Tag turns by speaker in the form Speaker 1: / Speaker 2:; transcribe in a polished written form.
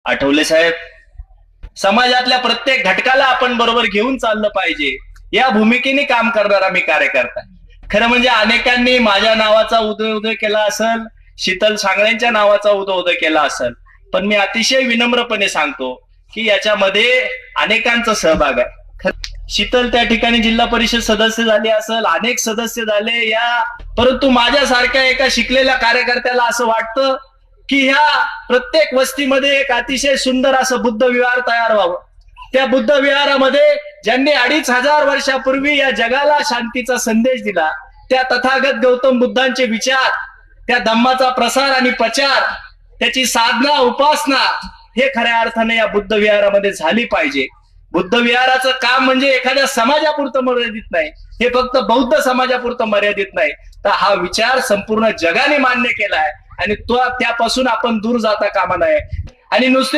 Speaker 1: आठवले साहेब, समाजातल्या प्रत्येक घटकाला आपण बरोबर घेऊन चाललं पाहिजे या भूमिकेने काम करणारा मी कार्यकर्ता. खरं म्हणजे अनेकांनी माझ्या नावाचा उदय उदय केला असेल, शीतल सांगळ्यांच्या नावाचा उदय उदय केला असेल, पण मी अतिशय विनम्रपणे सांगतो की याच्यामध्ये अनेकांचा सहभाग आहे. शीतल त्या ठिकाणी जिल्हा परिषद सदस्य झाली असेल, अनेक सदस्य झाले या, परंतु माझ्यासारख्या एका शिकलेल्या कार्यकर्त्याला असं वाटतं की ह्या प्रत्येक वस्तीमध्ये एक अतिशय सुंदर असं बुद्ध विहार तयार व्हावं. त्या बुद्ध विहारामध्ये ज्यांनी 2500 वर्षापूर्वी या जगाला शांतीचा संदेश दिला, त्या तथागत गौतम बुद्धांचे विचार, त्या धम्माचा प्रसार आणि प्रचार, त्याची साधना उपासना हे खऱ्या अर्थाने या बुद्ध विहारामध्ये झाली पाहिजे. बुद्ध विहाराचं काम म्हणजे एखाद्या समाजापुरतं मर्यादित नाही, हे फक्त बौद्ध समाजापुरतं मर्यादित नाही, तर हा विचार संपूर्ण जगाने मान्य केला आहे आणि तो त्यापासून आपण दूर जाता कामा नये. आणि नुसते